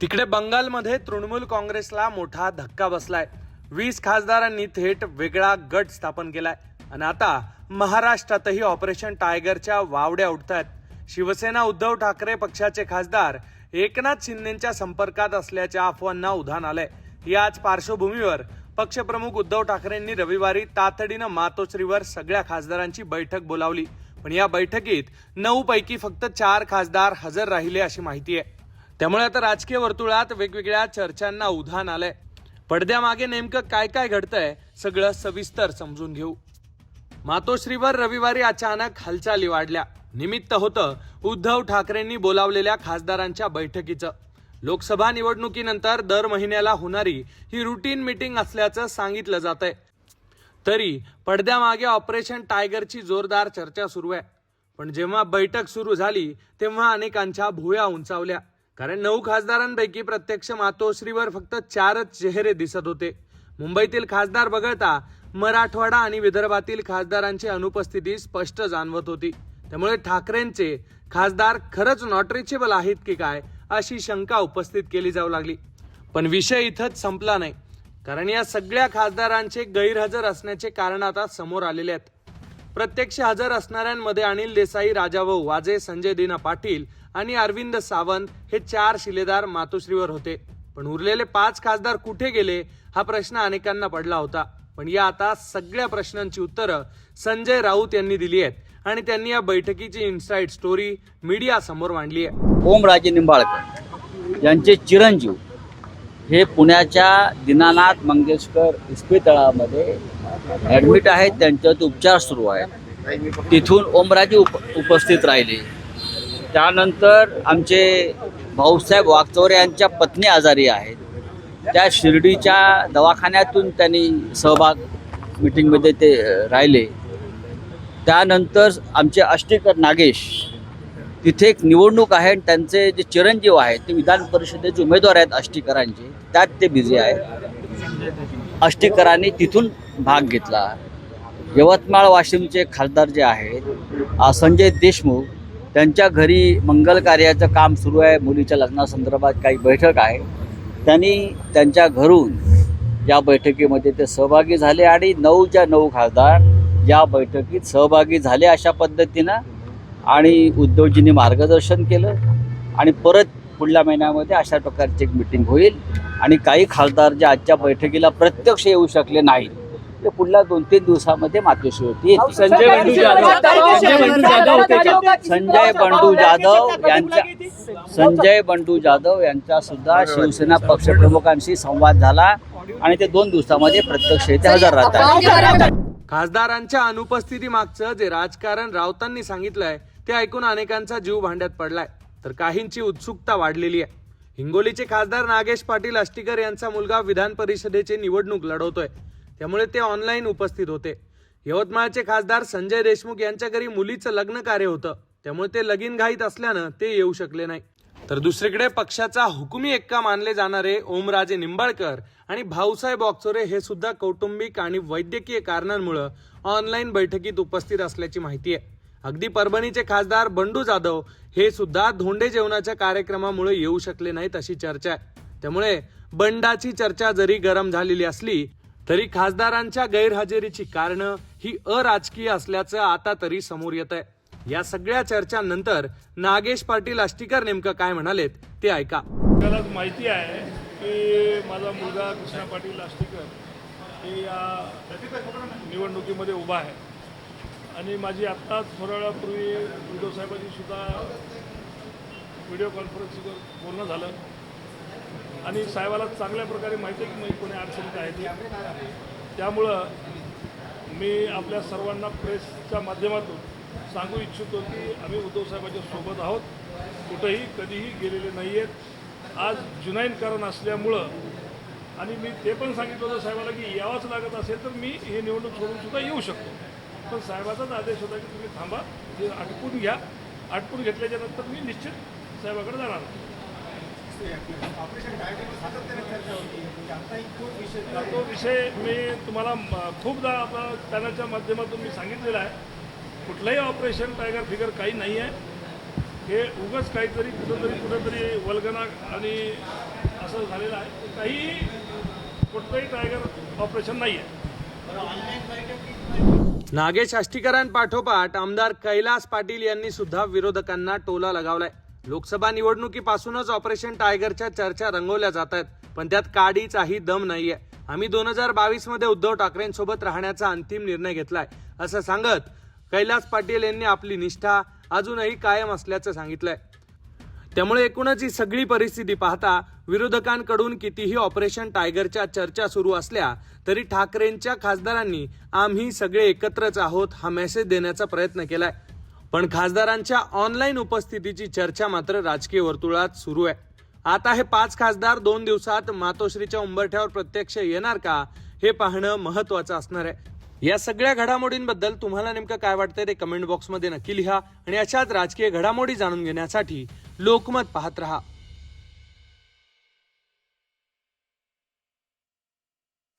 तिकडे बंगालमध्ये तृणमूल काँग्रेसला मोठा धक्का बसलाय। 20 खासदारांनी थेट वेगळा गट स्थापन केलाय आणि आता महाराष्ट्रातही ऑपरेशन टायगरच्या वावड्या उठतायत। शिवसेना उद्धव ठाकरे पक्षाचे खासदार एकनाथ शिंदेच्या संपर्कात असल्याच्या अफवांना उधाण आलंय। याच पार्श्वभूमीवर पक्षप्रमुख उद्धव ठाकरेंनी रविवारी तातडीनं मातोश्रीवर सगळ्या खासदारांची बैठक बोलावली, पण या बैठकीत 9 पैकी फक्त 4 खासदार हजर राहिले अशी माहिती आहे। त्यामुळे आता राजकीय वर्तुळात वेगवेगळ्या चर्चांना उधाण आलंय। पडद्यामागे नेमकं काय काय घडतंय सगळं सविस्तर समजून घेऊ। मातोश्रीवर रविवारी अचानक हालचाली वाढल्या। निमित्त होतं उद्धव ठाकरेंनी बोलावलेल्या खासदारांच्या बैठकीचं। लोकसभा निवडणुकीनंतर दर महिन्याला होणारी ही रुटीन मीटिंग असल्याचं सांगितलं जातंय। तरी पडद्यामागे ऑपरेशन टायगरची जोरदार चर्चा सुरू आहे। पण जेव्हा बैठक सुरू झाली तेव्हा अनेकांच्या भुवया उंचावल्या, कारण 9 खासदारांपैकी प्रत्यक्ष मातोश्रीवर फक्त 4च चेहरे दिसत होते। मुंबईतील खासदार वगळता मराठवाडा आणि विदर्भातील खासदारांची अनुपस्थिती स्पष्ट जाणवत होती। त्यामुळे ठाकरेंचे खासदार खरंच नॉट रिचेबल आहेत की काय अशी शंका उपस्थित केली जाऊ लागली। पण विषय इथंच संपला नाही, कारण या सगळ्या खासदारांचे गैरहजर असण्याचे कारण आता समोर आलेले आहेत। प्रत्यक्ष हजर असणाऱ्यांमध्ये अनिल देसाई, राजाभाऊ वाजे, संजय दीना पाटील आणि अरविंद सावंत हे 4 शिलेदार मातोश्रीवर होते। पण उरलेले 5 खासदार कुठे गेले हा प्रश्न अनेकांना पडला होता। पण या आता सगळ्या प्रश्नांची उत्तरं संजय राऊत यांनी दिली आहेत आणि त्यांनी या बैठकीची इनसाइड स्टोरी मीडिया समोर मांडली आहे। ओमराजे निंबाळकर यांचे चिरंजीव हे पुण्याच्या दीनानाथ मंगेशकर इस्पितळामध्ये ॲडमिट आहेत, त्यांच्यात उपचार सुरू आहेत। तिथून ओमराजे उपस्थित राहिले। त्यानंतर आमचे भाऊसाहेब वागचौरे यांच्या पत्नी आजारी आहेत, त्या शिर्डीच्या दवाखान्यातून त्यांनी सहभाग मीटिंगमध्ये ते राहिले। त्यानंतर आमचे अष्टीकर नागेश, तिथे एक निवडणूक आहे, त्यांचे जे चिरंजीव आहेत ते विधान परिषदेचे उमेदवार आहेत अष्टीकरांचे, त्यात ते बिझी आहेत। अष्टीकरांनी तिथून भाग घेतला। यवतमाळ वाशिमचे खासदार जे आहेत संजय देशमुख, त्यांच्या घरी मंगल कार्याचं काम सुरू आहे, मुलीच्या लग्नासंदर्भात काही बैठक आहे, त्यांनी त्यांच्या घरून या बैठकीमध्ये ते सहभागी झाले आणि 9च्या 9 खासदार या बैठकीत सहभागी झाले अशा पद्धतीनं। आणि उद्धवजींनी मार्गदर्शन केलं आणि परत पुढल्या महिन्यामध्ये अशा प्रकारची एक मीटिंग होईल आणि काही खासदार जे आजच्या बैठकीला प्रत्यक्ष येऊ शकले नाहीत ते पुढल्या 2-3 दिवसामध्ये मातोश्रीवरती येतील। संजय बंडू जाधव यांचा सुद्धा शिवसेना पक्षप्रमुखांशी संवाद झाला आणि ते 2 दिवसामध्ये प्रत्यक्ष येथे हजर राहतात। खासदारांच्या अनुपस्थिती मागचं जे राजकारण राऊतांनी सांगितलंय ते ऐकून अनेकांचा जीव भांड्यात पडलाय, तर काहींची उत्सुकता वाढलेली आहे। हिंगोलीचे खासदार नागेश पाटील अष्टीकर यांचा मुलगा विधान परिषदेची निवडणूक लढवतोय, त्यामुळे ते ऑनलाईन उपस्थित होते। यवतमाळचे खासदार संजय देशमुख यांच्या घरी मुलीचं लग्न कार्य होतं, त्यामुळे ते लगीन घाईत असल्यानं ते येऊ शकले नाही। तर दुसरीकडे पक्षाचा हुकुमी एक्का मानले जाणारे ओमराजे निंबाळकर आणि भाऊसाहेब वागचौरे हे सुद्धा कौटुंबिक आणि वैद्यकीय कारणांमुळे ऑनलाईन बैठकीत उपस्थित असल्याची माहिती आहे। अगदी परभणीचे खासदार बंडू जाधव हे सुद्धा धोंडे जेवणाच्या कार्यक्रमामुळे येऊ शकले नाहीत अशी चर्चा आहे। त्यामुळे बंडाची चर्चा जरी गरम झालेली असली तरी खासदारांच्या गैरहजेरीची कारणं ही अराजकीय असल्याचं आता तरी समोर येत आहे। या सगळ्या चर्चांनंतर नागेश पाटील अष्टीकर नेमकं काय म्हणालेत ते ऐका। आपल्याला माहिती आहे की माझा मुलगा कृष्णा पाटील अष्टीकर हे या निवडणुकीमध्ये उभा आहे आणि माझी आत्ताच थोड्या वेळापूर्वी उद्धव साहेबांची सुद्धा व्हिडिओ कॉन्फरन्सवर बोलणं झालं आणि साहेबाला चांगल्या प्रकारे माहिती आहे की मी कोणी अडचणीत आहे ती। त्यामुळं मी आपल्या सर्वांना प्रेसच्या माध्यमातून सांगू इच्छितो की आम्ही उद्धव साहेबांच्या सोबत आहोत, कुठंही कधीही गेलेले नाही आहेत। आज जुनैनकरण असल्यामुळं आणि मी ते पण सांगितलं होतं साहेबाला की यावंच लागत असेल तर मी हे निवडणूक सोडून सुद्धा येऊ शकतो, पण साहेबाचाच आदेश होता की तुम्ही थांबा, ते आटपून घ्या, आटपून घेतल्याच्या नंतर मी निश्चित साहेबाकडे जाणार। तो विषय मी तुम्हाला खूपदा आपला चॅनलच्या माध्यमातून मी सांगितलेला आहे, कुठलंही ऑपरेशन टायगर फिगर काही नाही आहे। हे उगाच काहीतरी कुठेतरी वल्गना आणि असं झालेलं आहे. काही कुठलंही टायगर ऑपरेशन नाही आहे. नागेश आष्टीकरांपाठोपाठ आमदार कैलास पाटील यांनी सुद्धा विरोधकांना टोला लगावलाय. लोकसभा निवडणुकीपासूनच ऑपरेशन टायगरच्या चर्चा रंगवल्या जात आहेत, पण त्यात काडीचाही दम नाहीये. आम्ही 2022 मध्ये उद्धव ठाकरेंसोबत राहण्याचा अंतिम निर्णय घेतलाय असं सांगत कैलास पाटील यांनी आपली निष्ठा अजूनही कायम असल्याचं सांगितलंय. त्यामुळे एकूणच ही सगळी परिस्थिती पाहता विरोधकांकडून कितीही ऑपरेशन टायगरच्या चर्चा सुरू असल्या तरी ठाकरेंच्या खासदारांनी आम्ही सगळे एकत्रच आहोत हा मेसेज देण्याचा प्रयत्न केलाय. पण खासदारांच्या ऑनलाईन उपस्थितीची चर्चा मात्र राजकीय वर्तुळात सुरू आहे. आता हे 5 खासदार 2 दिवसात मातोश्रीच्या उंबरठ्यावर प्रत्यक्ष येणार का हे पाहणं महत्वाचं असणार आहे. या सगळ्या घडामोडींबद्दल तुम्हाला नेमकं काय वाटतंय ते कमेंट बॉक्समध्ये नक्की लिहा आणि अशाच राजकीय घडामोडी जाणून घेण्यासाठी लोकमत पाहत रहा.